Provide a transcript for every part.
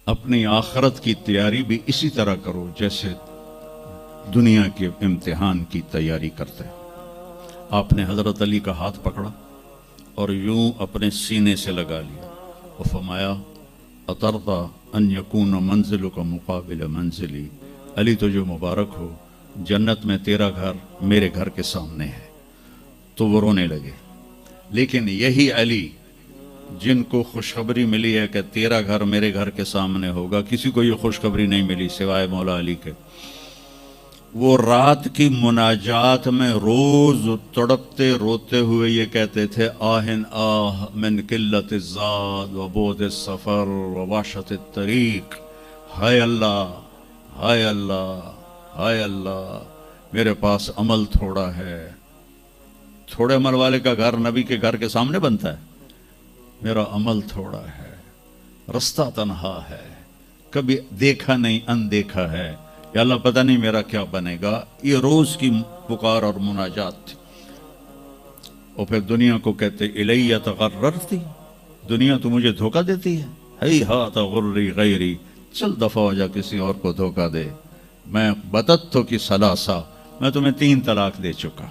اپنی آخرت کی تیاری بھی اسی طرح کرو جیسے دنیا کے امتحان کی تیاری کرتے ہیں۔ آپ نے حضرت علی کا ہاتھ پکڑا اور یوں اپنے سینے سے لگا لیا اور فرمایا اترضی ان یکون منزلک مقابل منزلی، علی تجھے مبارک ہو، جنت میں تیرا گھر میرے گھر کے سامنے ہے۔ تو وہ رونے لگے۔ لیکن یہی علی جن کو خوشخبری ملی ہے کہ تیرا گھر میرے گھر کے سامنے ہوگا، کسی کو یہ خوشخبری نہیں ملی سوائے مولا علی کے، وہ رات کی مناجات میں روز تڑپتے روتے ہوئے یہ کہتے تھے آہن آہ من قلت الزاد و بعد السفر و وحشت الطریق، ہائے اللہ، ہائے اللہ، ہائے اللہ، میرے پاس عمل تھوڑا ہے۔ تھوڑے عمل والے کا گھر نبی کے گھر کے سامنے بنتا ہے؟ میرا عمل تھوڑا ہے، رستہ تنہا ہے، کبھی دیکھا نہیں اندیکھا ہے، یا اللہ پتہ نہیں میرا کیا بنے گا۔ یہ روز کی پکار اور مناجات تھی۔ اور پھر دنیا کو کہتے الیہ تغررتی، دنیا تو مجھے دھوکہ دیتی ہے، ہیہات غری غیری، چل دفعہ ہو جا کسی اور کو دھوکہ دے، میں بتتو کی ثلاثہ، میں تمہیں 3 طلاق دے چکا۔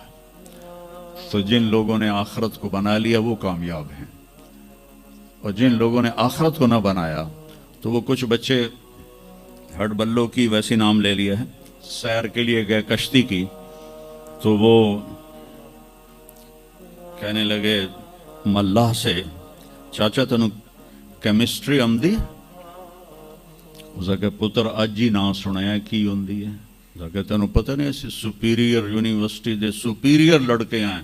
تو جن لوگوں نے آخرت کو بنا لیا وہ کامیاب ہیں، اور جن لوگوں نے آخرت کو نہ بنایا تو وہ کچھ بچے ہڈ بلوں کی ویسی نام لے لیا ہے، سیر کے لیے گئے کشتی کی، تو وہ کہنے لگے ملاح سے چاچا تنو کیمسٹری آمدی؟ اسے کہ پتر اج ہی نہ سنیا کی ہوندی ہے؟ اسے کہ تینوں پتہ نہیں ایسی سپیریئر یونیورسٹی دے سپیریئر لڑکے ہیں،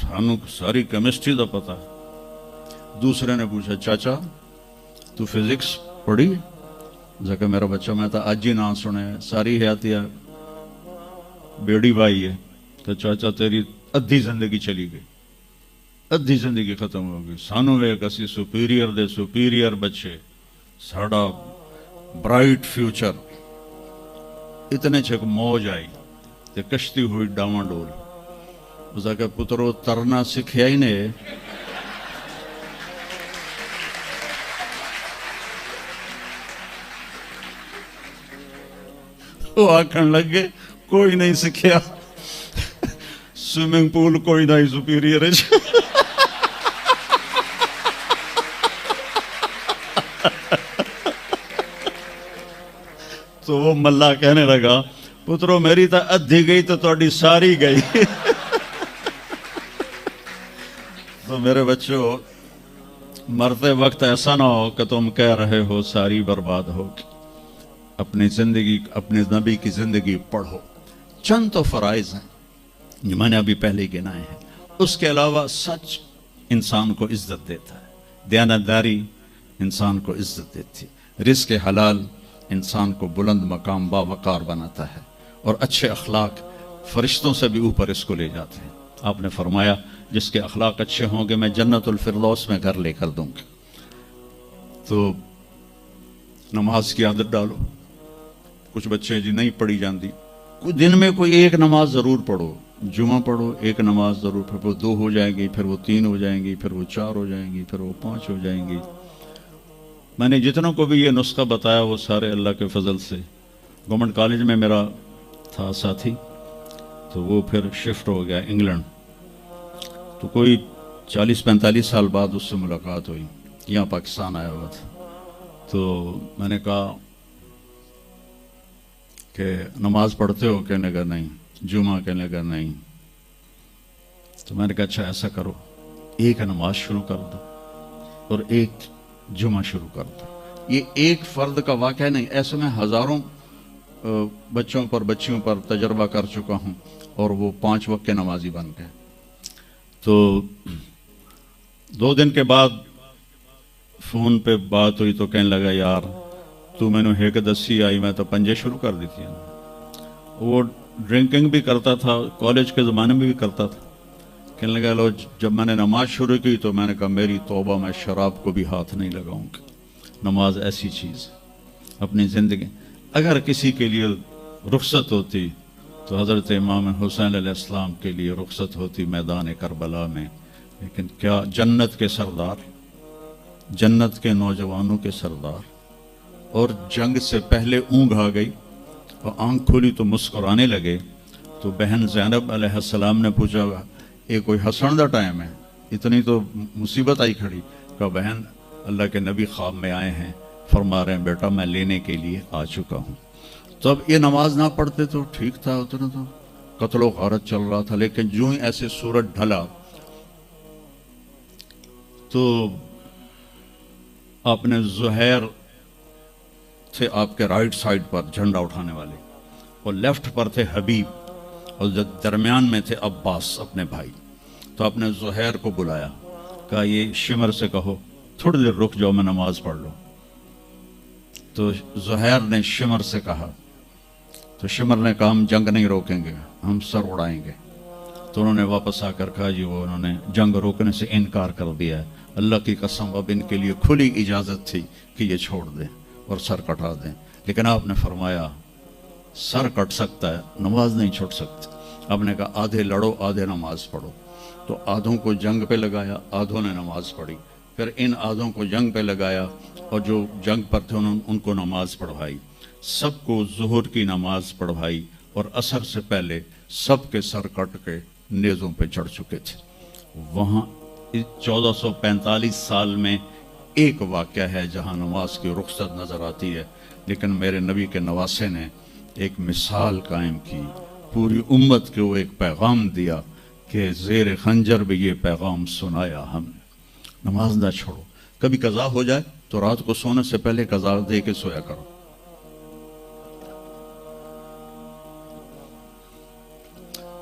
سانو ساری کیمسٹری دا پتہ۔ دوسرے نے پوچھا چاچا تو فزکس پڑھی؟ اسے کہ میرا بچہ میں تو اج ہی نہ سنے، ساری حیاتیہ بیڑی بھائی ہے۔ تو چاچا تیری ادھی زندگی چلی گئی، ادھی زندگی ختم ہو گئی، سانو ایک اسی سپیریئر دے سپیریئر بچے، ساڑا برائٹ فیوچر۔ اتنے چھک موج آئی تے کشتی ہوئی ڈاواں ڈول۔ اسے کہ پترو ترنا سکھیا ہی نے، وہ آکھن لگے کوئی نہیں سکھیا، سوئمنگ پول کوئی نہیں سپیریئر ہے۔ تو وہ ملا کہنے لگا پترو میری تو ادھی گئی تو تہاڈی ساری گئی۔ تو میرے بچوں، مرتے وقت ایسا نہ ہو کہ تم کہہ رہے ہو ساری برباد ہوگی۔ اپنی زندگی، اپنے نبی کی زندگی پڑھو۔ چند تو فرائض ہیں جو میں نے ابھی پہلے ہی گنائے ہیں، اس کے علاوہ سچ انسان کو عزت دیتا ہے، دیانتداری انسان کو عزت دیتی ہے، رزق حلال انسان کو بلند مقام باوقار بناتا ہے، اور اچھے اخلاق فرشتوں سے بھی اوپر اس کو لے جاتے ہیں۔ آپ نے فرمایا جس کے اخلاق اچھے ہوں گے میں جنت الفردوس میں گھر لے کر دوں گا۔ تو نماز کی عادت ڈالو۔ کچھ بچے جی نہیں پڑھی جاندی، دن میں کوئی ایک نماز ضرور پڑھو، جمعہ پڑھو، ایک نماز ضرور، پھر وہ 2 ہو جائیں گی، پھر وہ 3 ہو جائیں گی، پھر وہ 4 ہو جائیں گی، پھر وہ 5 ہو جائیں گی۔ میں نے جتنوں کو بھی یہ نسخہ بتایا وہ سارے اللہ کے فضل سے، گورنمنٹ کالج میں میرا تھا ساتھی، تو وہ پھر شفٹ ہو گیا انگلینڈ، تو کوئی 40-45 سال بعد اس سے ملاقات ہوئی، یہاں پاکستان آیا ہوا تھا۔ تو میں نے کہا کہ نماز پڑھتے ہو؟ کہنے کا نہیں۔ جمعہ؟ کہنے کا نہیں۔ تو میں نے کہا اچھا ایسا کرو، ایک نماز شروع کر دو اور ایک جمعہ شروع کر دو۔ یہ ایک فرد کا واقعہ نہیں، ایسے میں ہزاروں بچوں پر بچیوں پر تجربہ کر چکا ہوں، اور وہ 5 وقت کے نمازی بن گئے۔ تو 2 دن کے بعد فون پہ بات ہوئی تو کہنے لگا یار تو میں نے ایک دسی آئی، میں تو 5 شروع کر دی تھی۔ وہ ڈرنکنگ بھی کرتا تھا، کالج کے زمانے میں بھی کرتا تھا۔ کہنے لگا لو جب میں نے نماز شروع کی تو میں نے کہا میری توبہ، میں شراب کو بھی ہاتھ نہیں لگاؤں گا۔ نماز ایسی چیز اپنی زندگی، اگر کسی کے لیے رخصت ہوتی تو حضرت امام حسین علیہ السلام کے لیے رخصت ہوتی میدان کربلا میں، لیکن کیا جنت کے سردار، جنت کے نوجوانوں کے سردار اور जंग से पहले ऊँघ आ गई और आंख खोली तो मुस्कुराने लगे। तो बहन ज़ैनब अलैहिस्सलाम ने पूछा, ये कोई हंसण दा टाइम है, इतनी तो मुसीबत आई खड़ी। कहा बहन, अल्लाह के नबी ख्वाब में आए हैं, फरमा रहे हैं बेटा मैं लेने के लिए आ चुका हूँ। तो अब ये नमाज ना पढ़ते तो ठीक था, उतना तो कत्लो गारत चल रहा था। लेकिन जो ही ऐसे सूरज ढला तो आपने ज़ुहैर थे आपके राइट साइड पर झंडा उठाने वाले, और लेफ्ट पर थे हबीब, और दरमियान में थे अब्बास अपने भाई। तो आपने ज़ुहैर को बुलाया, कहा ये शिमर से कहो थोड़ी देर रुक जाओ, मैं नमाज पढ़ लूँ। तो ज़ुहैर ने शिमर से कहा, तो शिमर ने कहा हम जंग नहीं रोकेंगे, हम सर उड़ाएंगे। तो उन्होंने वापस आकर कहा जी वो उन्होंने जंग रोकने से इनकार कर दिया है, अल्लाह की कसम अब इनके लिए खुली इजाज़त थी कि ये छोड़ दें और सर कटा दें। लेकिन आपने फरमाया सर कट सकता है, नमाज नहीं छूट सकती। आपने कहा आधे लड़ो आधे नमाज पढ़ो। तो आधों को जंग पे लगाया, आधों ने नमाज पढ़ी। फिर इन आधों को जंग पे लगाया और जो जंग पर थे उनको नमाज पढ़वाई। सबको ज़ुहर की नमाज पढ़वाई और असर से पहले सबके सर कट के नेज़ों पे चढ़ चुके थे। वहाँ 1445 साल में एक वाक़या है जहाँ नमाज की रुखसत नज़र आती है, लेकिन मेरे नबी के नवासे ने एक मिसाल कायम की, पूरी उम्मत को एक पैगाम दिया कि ज़ेर खंजर भी ये पैगाम सुनाया हमने, नमाज ना छोड़ो। कभी कज़ा हो जाए तो रात को सोने से पहले कज़ा दे के सोया करो।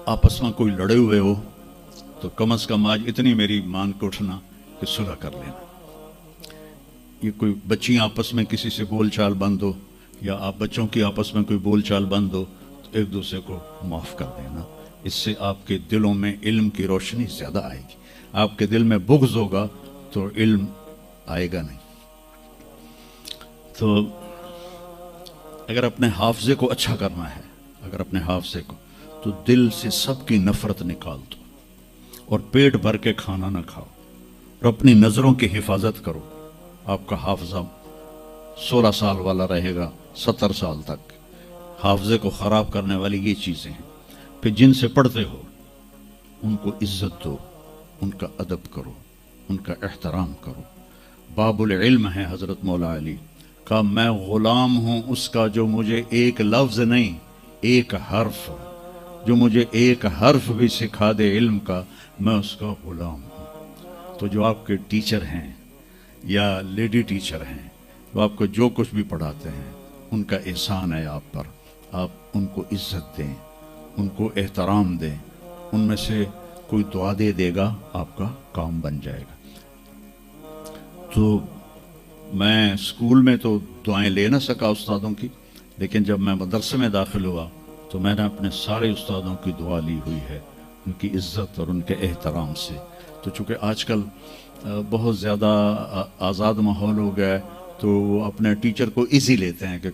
आपस में कोई लड़े हुए हो तो कम से कम आज इतनी मेरी मान के उठना कि सुलह कर लेना। ये कोई बच्चियां आपस में किसी से बोल चाल बंद हो या आप बच्चों की आपस में कोई बोल चाल बंद हो तो एक दूसरे को माफ़ कर देना। इससे आपके दिलों में इल्म की रोशनी ज़्यादा आएगी। आपके दिल में बुग़्ज़ होगा तो इल्म आएगा नहीं। तो अगर अपने हाफ़ज़े को अच्छा करना है, अगर अपने हाफ़ज़े को, तो दिल से सबकी नफ़रत निकाल दो और पेट भर के खाना ना खाओ और अपनी नज़रों की हिफाजत करो। आपका हाफ़ज़ा 16 साल वाला रहेगा 70 साल तक। हाफ़ज़े को ख़राब करने वाली ये चीज़ें हैं। फिर जिनसे पढ़ते हो उनको इज़्ज़त दो, उनका अदब करो, उनका एहतराम करो। बाबुल इल्म है हज़रत मौला अली का, मैं ग़ुलाम हूँ उसका जो मुझे एक लफ्ज़ नहीं एक हर्फ, जो मुझे एक हर्फ भी सिखा दे इल्म का, मैं उसका ग़ुलाम हूँ। तो जो आपके टीचर हैं या लेडी टीचर हैं, वो आपको जो कुछ भी पढ़ाते हैं उनका एहसान है आप पर। आप उनको इज़्ज़त दें, उनको एहतराम दें। उनमें से कोई दुआ दे देगा आपका काम बन जाएगा। तो मैं स्कूल में तो दुआएं ले ना सका उस्तादों की, लेकिन जब मैं मदरसे में दाखिल हुआ तो मैंने अपने सारे उस्तादों की दुआ ली हुई है, उनकी इज़्ज़त और उनके एहतराम से। तो चूँकि आजकल बहुत ज़्यादा आज़ाद माहौल हो गया है तो वो अपने टीचर को इजी लेते हैं कि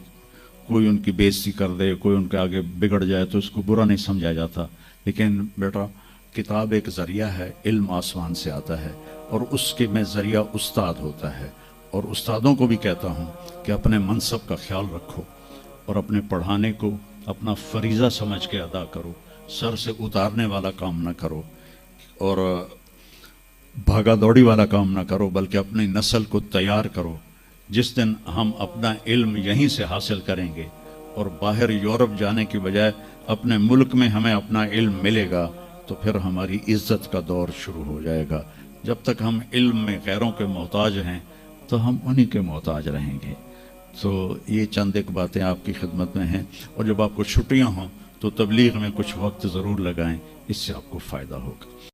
कोई उनकी बेइज्जती कर दे, कोई उनके आगे बिगड़ जाए तो उसको बुरा नहीं समझा जाता। लेकिन बेटा किताब एक ज़रिया है, इल्म आसमान से आता है और उसके में ज़रिया उस्ताद होता है। और उस्तादों को भी कहता हूँ कि अपने मनसब का ख्याल रखो और अपने पढ़ाने को अपना फरीज़ा समझ के अदा करो। सर से उतारने वाला काम ना करो और भागा दौड़ी वाला काम ना करो, बल्कि अपनी नस्ल को तैयार करो। जिस दिन हम अपना इल्म यहीं से हासिल करेंगे और बाहर यूरोप जाने की बजाय अपने मुल्क में हमें अपना इल्म मिलेगा तो फिर हमारी इज़्ज़त का दौर शुरू हो जाएगा। जब तक हम इल्म में गैरों के मोहताज हैं तो हम उन्हीं के मोहताज रहेंगे। तो ये चंद एक बातें आपकी खिदमत में हैं। और जब आपको छुट्टियां हों तो तबलीग में कुछ वक्त ज़रूर लगाएं, इससे आपको फ़ायदा होगा।